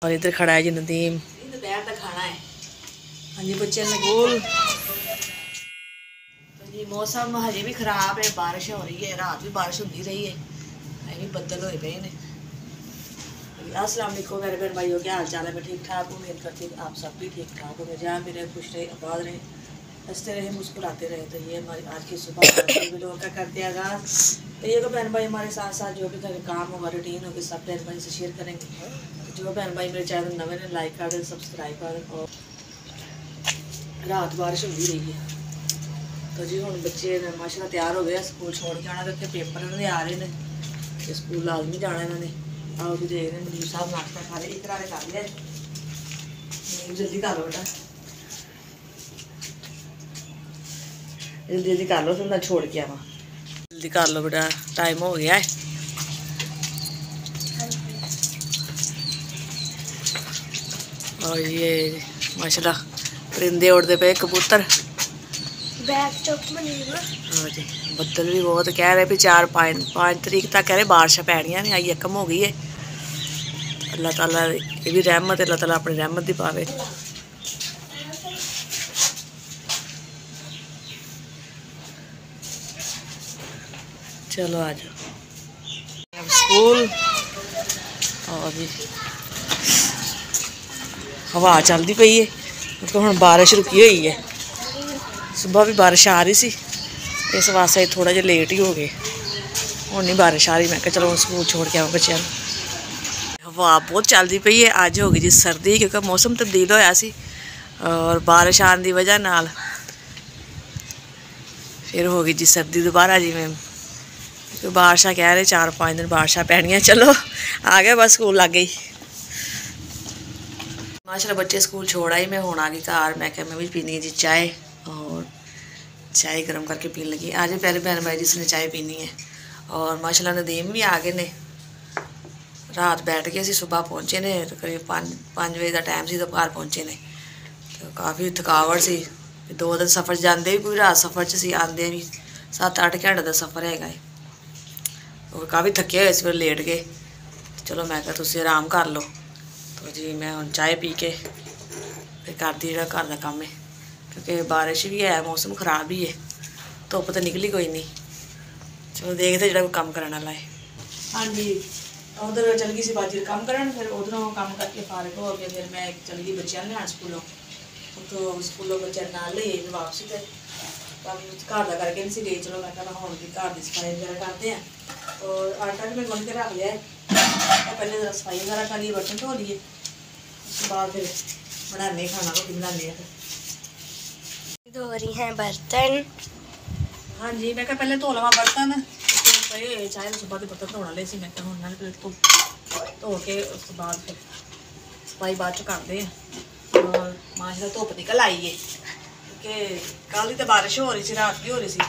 और इधर खड़ा है जी नदीम। दोपहर का खाना है। हाँ जी बच्चे स्कूल तो जी मौसम हजे भी खराब है, बारिश हो रही है, रात भी बारिश होती रही है, भी बदल होए पे ने। अस्सलाम वालेकुम मेरे बहन भाइयों, क्या हाल चाल है? मैं ठीक ठाक हूँ, उम्मीद करती हूँ आप सब भी ठीक ठाक होंगे। जहाँ भी रहे खुश रहे, आबाद रहे, हंसते रहे, मुस्कुराते रहे। तो ये हमारी आज की सुबह वीडियो का करते हैं आगाज़। तो ये बहन भाई हमारे साथ साथ जो भी घर काम होगा, रूटीन होगी, सब बहन भाई से शेयर करेंगे। तो जो बहन भाई मेरे चैनल नवे ने लाइक कर दें, सब्सक्राइब कर दें। और रात बारिश हो रही है तो जी हम बच्चे माशाल्लाह तैयार हो गए, स्कूल छोड़ के आना करके पेपर इन्होंने आ रहे हैं, स्कूल लाजमी जाना इन्होंने। आओ भी देख रहे हैं मनीर साहब नाश्ता खा रहे, इकरा ने कर लिया। जल्दी कर लो बेटा, जल्दी जल्दी कर लो, तुम ना छोड़ के आवा। जल्दी कर लो बेटा, टाइम हो गया है। और ये माशाल्लाह परिंदे उड़ते पे, कबूतर। हाँ जी, बदल भी बहुत कह रहे भी 4-5 तरीक तक कह रहे बारिश पैनियां ने। आई कम हो गई है। अल्लाह ताला ये भी रहमत है, अल्लाह ताला अपनी रहमत दी पावे। चलो आ जाओ स्कूल। और जी हवा चलती पई है क्योंकि हम बारिश रुकी हुई है। सुबह भी बारिश आ रही सी, इस वास्ते थोड़ा जिहा लेट ही हो गए। हुण नहीं बारिश आ रही, मैं चलो स्कूल छोड़ के आवां बच्चों। हवा बहुत चलती पई है। अज हो गई जी सर्दी क्योंकि मौसम तब्दील होया सी और बारिश आने की वजह नाल फिर हो गई जी सर्दी दोबारा। जिवें तो बारिशा कह रहे 4-5 दिन बारिशा पैनियां। चलो आ गए बस, स्कूल लग गई। माशाल्लाह बच्चे स्कूल छोड़ आई, मैं हुण आ गई घर। मैं क्या मैं भी पीनी है जी चाय, और चाय गर्म करके पीने लगी। आज पहले बहन भाई जिसने चाय पीनी है। और माशाल्लाह नदीम भी आ गए ने, रात बैठ गए सी, सुबह पहुँचे ने करीब 5 बजे का टाइम से, दोपहर पहुँचे ने। तो काफ़ी थकावट सी, 2 दिन सफ़र जाते भी पूरी रात सफ़र च सी, आते भी 7-8 घंटे का सफ़र है। और काफ़ी थके हुए फिर लेट गए। चलो मैं क्या तुम आराम कर लो। तो जी मैं हम चाय पी के फिर करती जो घर का काम है, क्योंकि बारिश भी है, मौसम खराब भी है, धुप्प तो निकली कोई नहीं। चलो देखते जो काम करने वाला है। हाँ जी उधर चल गई सी बाजी काम करन, फिर उधरों काम करके फारिग हो गए। फिर मैं चल गई बच्चों ने स्कूलों, तो स्कूलों बच्चे नाल ले वापसी। फिर काम घर का करके नहीं सी गई। चलो मैं कहना हम भी घर की सफाई वगैरह करते हैं। और आटा भी मैं गुन के रख लिया है, पहले जरा सफाई वगैरह कर लिए, बर्तन धो लिए, उसके बाद फिर बनाने खाना, रोटी बनाने धो रही हैं बर्तन। हाँ जी मैं क्या पहले धो लवा बर्तन, चाहे सुबह के बर्तन धोने वाले सी। मैं क्या उन्होंने पहले धो के उसके बाद फिर सफाई बाद च करते हैं। और माशाल्लाह धुप्प निकल आई है क्योंकि कल ही तो बारिश हो रही थी, रात भी हो रही थी,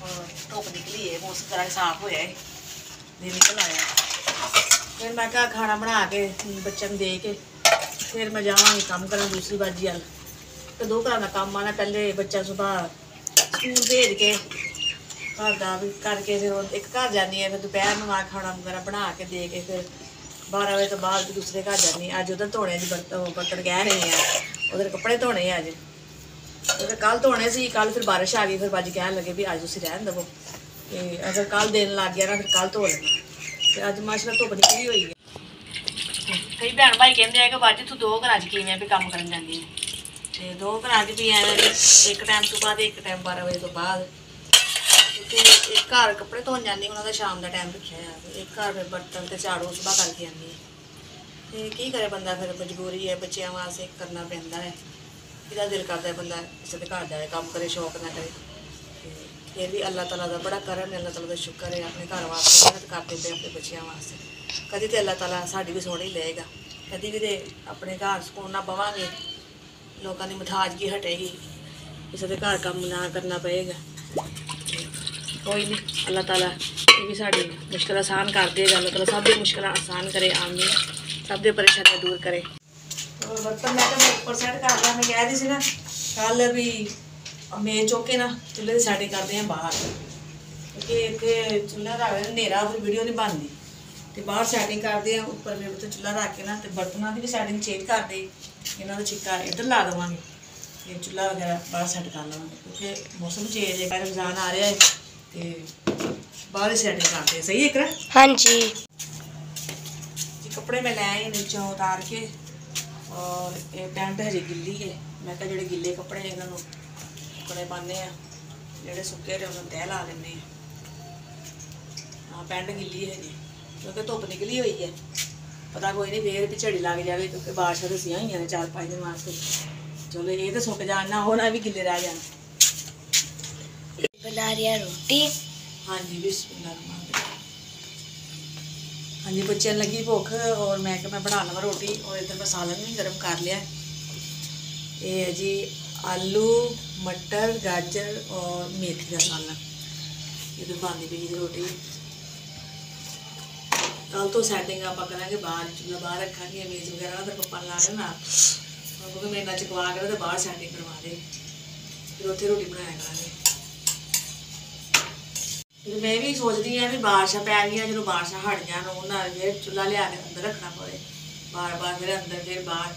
और धुप्प निकली है, मौसम जरा साफ होया है, दिन निकल आया। फिर मैं क्या खाना बना के बच्चों को दे के फिर मैं जावांगी काम करना दूसरी बाजी वाल। तो 2 घर का काम आना, पहले बच्चा सुबह स्कूल भेज के घर का भी करके फिर एक घर जानी है, फिर दोपहर में मैं खाना वगैरह बना के दे के फिर 12 बजे तो बाद भी दूसरे घर जानी। अज उधर धोने जी बर्तन कह रहे हैं, उधर कपड़े धोने हैं अज, उधर कल धोने से। कल फिर बारिश आ गई, फिर बाजी कह लगे भी अज तुम रहन दवो, अगर कल दिन लग गया ना फिर कल धो लेना। फिर अज माशाल्लाह धुप्प निकली हुई है। कई भैन भाई कहते हैं कि बाजी तू 2 घर किवें भी काम करन जांदी है। तो 2 घर भी एक टाइम तो बाद, एक टाइम 12 बजे तो बाद। एक घर कपड़े धोन जानी, उन्होंने शाम का टाइम रखा है, एक घर फिर बर्तन तो झाड़ू सुबह करके आनी है। की करे बंदा, फिर मजबूरी है, बच्चों वास्ते करना पैंदा है। किदा दिल करता है बंदा किसी के घर जाए काम करे, शौक ना करे। फिर भी अल्लाह ताला का बड़ा करम है, अल्लाह ताला का शुक्र है, अपने घर वास्ते मेहनत करते पे अपने बच्चों वास्ते। कभी तो अल्लाह ताला साड़ी भी सोहनी लेगा, कभी भी तो अपने घर सुकून ना बवांगे, लोगों की मुथाजगी हटेगी, किसी के घर काम ना करना पएगा। कोई नहीं, अल्लाह ताला ये भी साड़ी मुश्किल आसान कर देगा। अल्लाह ताला सब दी मुश्किल आसान करे, आमीन, सब दी परेशानियां दूर करे। तो बर्तन मैं ऊपर सेट कर रहा, मैं कह रही थी ना कल भी मेज चौके ना चूल्हे की सैटिंग करते हैं बाहर, क्योंकि इतने चूल्हा रखते हनेरा फिर वीडियो नहीं बनती। ਤੇ ਬਾਹਰ ਸੈਟਿੰਗ ਕਰਦੇ ਆ। ਉੱਪਰ ਮੇਰੇ ਉੱਤੇ ਚੁੱਲ੍ਹਾ ਰੱਖ ਕੇ ਨਾ ਤੇ ਬਰਤਨਾਂ ਦੀ ਵੀ ਸੈਟਿੰਗ ਚੇਂਜ ਕਰਦੇ। ਇਹਨਾਂ ਦਾ ਛਿੱਕਾ ਇੱਧਰ ਲਾ ਦੇਵਾਂਗੇ ਤੇ ਚੁੱਲ੍ਹਾ ਵਗੈਰਾ ਬਾਹਰ ਸੈੱਟ ਕਰ ਲਵਾਂਗੇ ਕਿਉਂਕਿ ਮੌਸਮ ਚੇਂਜ ਹੈ, ਰਮਜ਼ਾਨ ਆ ਰਿਹਾ ਹੈ ਤੇ ਬਾਹਰ ਹੀ ਸੈਟਿੰਗ ਕਰਦੇ। ਸਹੀ ਹੈ ਇਕਰਾ? हाँ जी। जी कपड़े मैं ले आई नीचों उतार के और ये पैंट हजे गिल्ली है। मैं कहा जो गिले कपड़े हैं इन्होंने कपड़े पाने जोड़े सुके रहे उन्होंने तह ला लेने। हाँ पैंट गिल्ली है जी क्योंकि धुप निकली हुई है। पता कोई नहीं फिर भी झड़ी लग जाए क्योंकि बारिश दसिया हुई ने 4-5 दिन वास्ते। चलो ये तो सुक जाना होना भी गिले रह जाना। बना रही है रोटी। हाँ जी बिस्मिल्लाह। हाँ जी बच्चों लगी भुख और मैं बना लवा रोटी। और इधर मैं सालन भी गर्म कर लिया। ये है जी आलू मटर गाजर और मेथी का सालन। इधर बनती पी जी रोटी। कल तो सैटिंग आप करेंगे बाहर चूल्हा बाहर रखा मेज वगैरह तो पप्पा ला देना क्योंकि मेरे ना चकवा कर तो बाहर सैटिंग करवा दे फिर उत्थे रोटी बनाया करेंगे। फिर मैं भी सोचती हाँ भी बारिशा पै गई जो बारिशा हट जान उन्हें फिर चूल्हा लिया के अंदर रखना पड़े बार बार फिर अंदर फिर बाहर।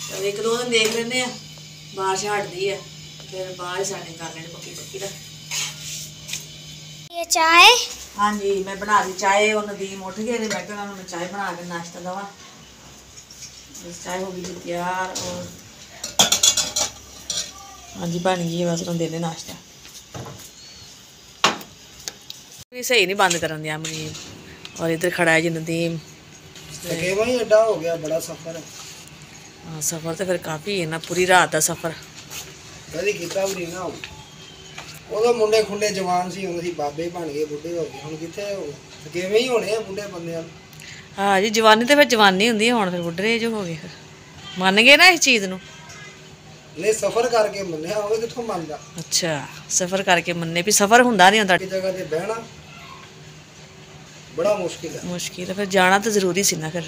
तो 1-2 दिन देख लें बारिश हटती है फिर बाहर ही सैटिंग कर लेनी पक्की पक्की का। ये चाय। हाँ जी मैं बना दी चाय और नदीम उठ गए मैं क्या मैं चाय बना के नाश्ता दवा। चाय हो गई तैयार और हाँ जी बन गई बस उन्हें देने नाश्ता। सही नहीं बंद कर दिया मुनीम। और इधर खड़ा है जी नदीम। ही एडा हो गया बड़ा सफर है। हाँ सफ़र तो फिर काफ़ी है ना पूरी रात का सफ़र। कभी कितना भी नहीं ना उदो मुंडे खुंडे जवान सी हुंदे सी बाबे बन गए बुढ़े हो गए हुण किथे हो किवें ही होने बुढ़े बंदे। हाँ जी जवानी तो फिर जवानी हुंदी है हुण फिर बुढ़े जो हो गए फिर मन गए ना इस चीज़ नूं। नहीं सफर करके मन्निया होवे किथों मनदा। अच्छा सफ़र करके मन्ने भी सफ़र हुंदा नहीं हुंदा। एक जगह ते बहना बड़ा मुश्किल है। मुश्किल है फिर जाना तो जरूरी सी ना फिर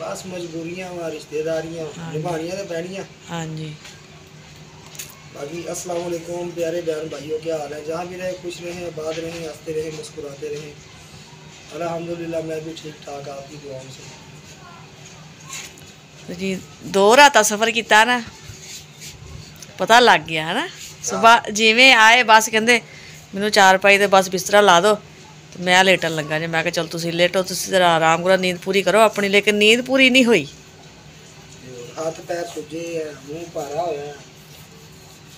बस मजबूरियां व रिश्तेदारियां निभानियां ते पैणियां। हाँ जी बाकी अस्सलाम वालेकुम प्यारे बहन भाइयों क्या हाल है। जहाँ भी रहे खुश रहें आबाद रहें हंसते रहें मुस्कुराते रहें। अल्हम्दुलिल्लाह मैं भी ठीक ठाक आपकी दुआओं से। तो जी 2 रात सफ़र किया ना पता लग गया है ना। सुबह जिवें आए बस कहते मैनू 4 पाई तो बस बिस्तरा ला दो तो मैं लेटन लगा जी। मैं चल तुम लेटो तुम जरा आराम करो नींद पूरी करो अपनी लेकिन नींद पूरी नहीं हुई। हाथ पैर सुजे मुँह भारा होया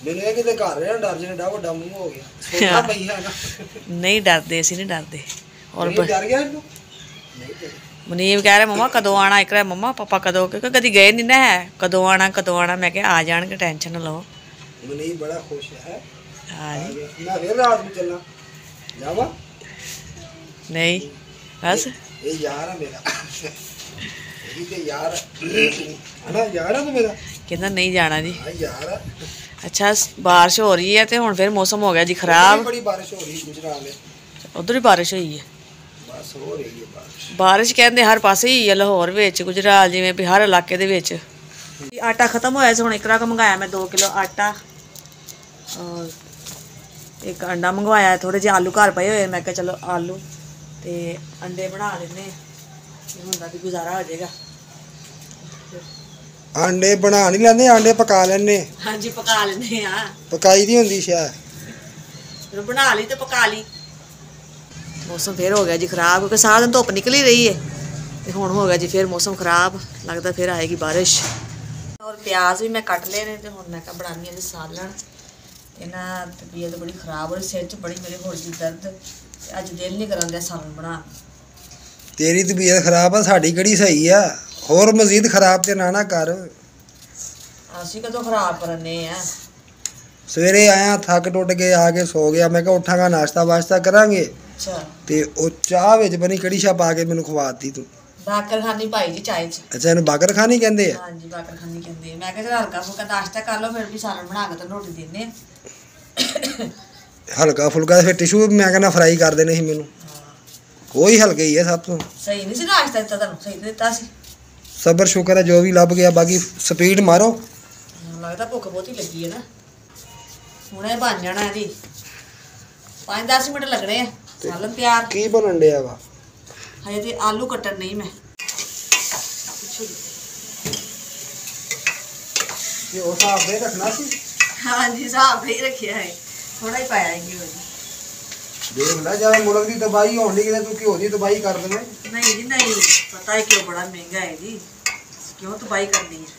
मैनू ये किते घर रहा डर जाने बड़ा मुँह हो गया सोचा पई है ना। नहीं डरते असीं नहीं डरते। और डर गया इन्नू नहीं मुनीब कह रहे मम्मा कदों आना। एक मम्मा पापा कदों क्योंकि कभी गए नहीं ना है कदों आना। मैं क्या आ जाएंगे टेंशन न लो। मुनीब बड़ा खुश है। हाँ जी मैं फिर रात में चलना जावा नहीं बस ये यार है मेरा यही ते यार है ना यार है तो मेरा कहना नहीं जाना जी। हाँ यार है। अच्छा बारिश हो रही है तो हुण फिर मौसम हो गया जी खराब। बड़ी बारिश हो रही है गुजरात में उधर ही बारिश हुई है। बस हो रही है बारिश। बारिश कहते हर पासे ही है लाहौर विच गुजरात जिवें भी हर इलाके दे विच। आटा खत्म होया सी हुण इकरा का मंगाया मैं 2 किलो आटा और एक अंडा मंगवाया। थोड़े जे आलू घर पे हुए मैं चलो आलू ते अंडे बना लेने हुंदा भी गुजारा हो जाएगा। आंडे बना नहीं लेंदे आंडे पका लेने। हाँ जी पका लेने हाँ पकाई दी होंदी शायद फिर बना ली तो पका ली। मौसम फिर हो गया जी खराब क्योंकि सारा दिन धुप निकली रही है तो हुण हो गया जी फिर मौसम खराब लगता फिर आएगी बारिश। और प्याज भी मैं कट लेने तो हुण मैं बनानी है जी सालन। इन्हां तबीयत बड़ी खराब हो रही सिर च बड़ी मेरे हो रही दर्द अज दिल नहीं करन दिया सालन बना। तेरी तबीयत खराब है साड़ी कड़ी सही है होर मजीद खराब ते ना कर। असीं कदों खराब करने हैं। सवेरे आया थक टुट के आके सो गया मैं क्या उठांगा नाश्ता वाश्ता करांगे अच्छा ते ओ चाह विच बनी कड़ी शा पा के मैनू खवाती तू। बाकर खानी पाई जी चाय च। अच्छा इन्हू बाकर खानी कहंदे आ। हाँ जी बाकर खानी कहंदे। मैं कहा हल्का फुल्का नाश्ता कर लो फिर भी सालन बना के तो रोटी देने। हल्का फुल्का फिर टिशू मैं कहना फ्राई कर देने ही मैनू कोई हल्के ही है सब तो। सही नहीं सी नाश्ता दिता तुहानू सही तो दिता सी। सबर शुक्र है जो भी लभ गया बाकी स्पीड मारो। लगता भुख बहुत ही लगी है ना हुणे बन जाना है जी 5-10 मिनट लगने हैं सालन तैयार। की बनन दिया वा ਹਜੇ ਤੇ ਆਲੂ ਕੱਟਣ ਨਹੀਂ ਮੈਂ ये वो साहब दे रखना सी ਹਾਂਜੀ ਹਿਸਾਬ ਨਹੀਂ ਰੱਖਿਆ ਹੈ ਥੋੜਾ ਹੀ ਪਾਇਆ ਹੈ देख ला ज्यादा मुल्क की दवाई होने की तू क्यों दी दवाई कर देने नहीं जी नहीं पता है क्यों बड़ा महंगा है जी क्यों तबाही करनी है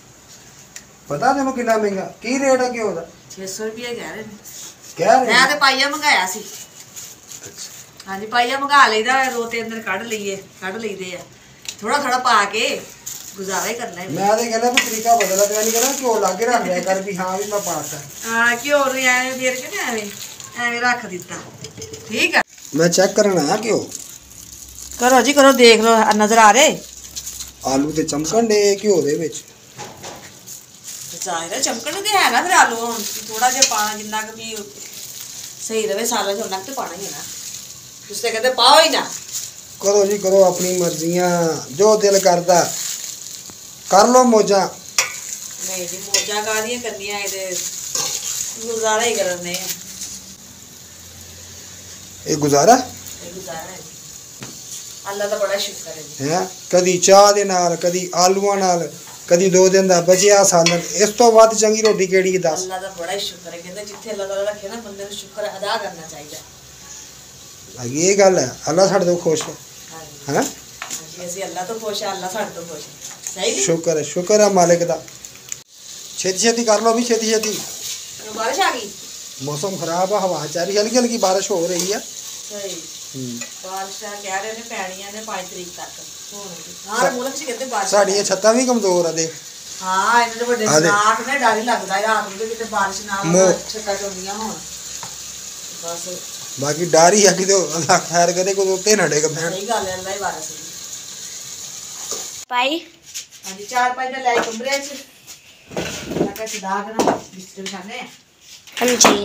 पता तेन कितना महंगा की रेट है क्यों दा 600 रुपये कह रहे हैं कह रहे मैं तो पाइया मंगाया सी हाँ जी पाइया मंगा लेदा दो तीन दिन कढ़ लईदे आ थोड़ा थोड़ा पा के गुजारा ही करना है मैं तो कहना भी तरीका बदला तो नहीं कहना क्यों लागे रख लिया कर भी हाँ भी मैं पाता हाँ क्यों नहीं आए फिर के एवें रख दिता ठीक है मैं चेक करना है क्यों करो जी करो देख लो नजर आ रहे आलू ते चमकन दे घ्यो दे विच जाहिर है चमकन ते है ना फिर आलू हुण थोड़ा जिहा पाना जिन्ना कि भी सही रहे सारा च उन्ना ते पाना ही है ना तुस ते कहते पाओ ही ना करो जी करो अपनी मर्जियां जो दिल करदा कर लो मौजा नहीं जी मौजा कादियां करनियां इहदे गुजारा ही करने ये गुजारा गुजारा है अल्लाह का बड़ा शुक्र है जी है कदी चाह दे नाल कदी आलूआं नाल कदी 2 दिन दा बचिया सालन इस तो वध चंगी रोटी केड़ी दस अल्लाह का बड़ा शुक्र है कहते जिथे अल्लाह ताला रखे ना बंदे ਨੂੰ शुक्र अदा करना चाहिए ये गल है अल्लाह साडे तो खुश है हां हैं जी ਅਸੀਂ अल्लाह तो खुश है अल्लाह साडे तो खुश है सही शुक्र है मालिक दा छेती छेती कर लो भी छेती छेती बारिश आ गई मौसम खराब है हवा चल रही हल्की हल्की बारिश हो रही है सही बारिश कह रहे ने पैणियां ने 5 तरीक तक होणगी हां मुल्क च कहते बारिश साडियां छत्तां भी कमजोर है देख हां इन्हां दे ਵੱਡੇ ਨਾਕ ਨੇ ਡਰ ਹੀ ਲੱਗਦਾ ਹੈ ਰਾਤ ਨੂੰ ਕਿਤੇ ਬਾਰਿਸ਼ ਨਾ ਹੋਵੇ ਛੱਟਾਂ ਚੋਂਦੀਆਂ ਹੋਣ ਬਸ बाकी डर ही है कि तो अल्लाह खैर करे कोई उत्ते ना डेग बहन सही गल है अल्लाह ही वारस है पाई हां जी 4-5 ले कमरे च लगा छदाक ना बिस्तर बिछाने हाँ जी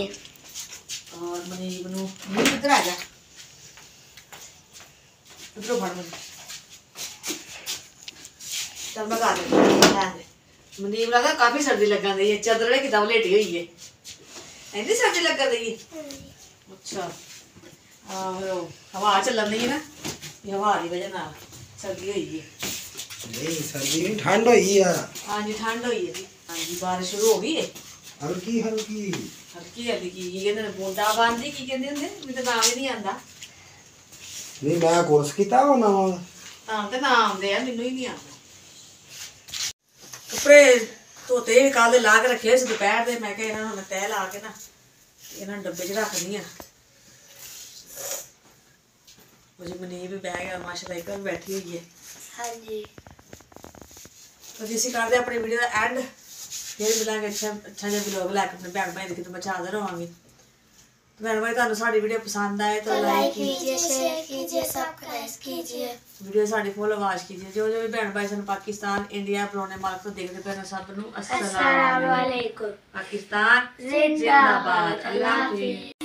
और मनीब नू मनीब इधर आ जा उधर फड़ मनीब चल मैं गा दे मनीब लगा काफी सर्दी लगन दी है चादर की दम लेटी हुई है इतनी सर्दी लगन दी है अच्छा हवा चलन दी है ना ये हवा की वजह नाल सर्दी हुई है नहीं सर्दी नहीं ठंड हुई है हाँ जी ठंड हुई है जी हाँ जी बारिश शुरू हो गई है हल्की हल्की हल्की हल्की की कहते ने बूंदा बांदी की कहते होंगे मैं तो नाम ही नहीं आंदा नहीं मैं कोर्स कीता हो ना हाँ तो नाम आंदे आ मैनू ही नहीं आंदा कपड़े धोते भी कल ला के रखे से दोपहर दे मैं कहा इन्हां नूं तह ला के ना इन्हां डब्बे च रख दी मुझे मनीब भी बह गया माशाल्लाह एक बैठी हुई है हाँ जी तो जिसी करते अपनी वीडियो का एंड फिर मिलांगे अच्छा जिहा व्लॉग लैके अपने भैन भाई की तो मैं हाजिर होवांगी तो भैन भाई तुहानूं साडी वीडियो पसंद आए तो लाइक कीजिए शेयर कीजिए सब्सक्राइब कीजिए वीडियो साडी फुल आवाज कीजिए जो जो भी भैन भाई सन पाकिस्तान इंडिया पुराने मुल्क तो देखते पे सब नूं अस्सलाम वालेकुम पाकिस्तान जिंदाबाद अल्लाह हाफिज़।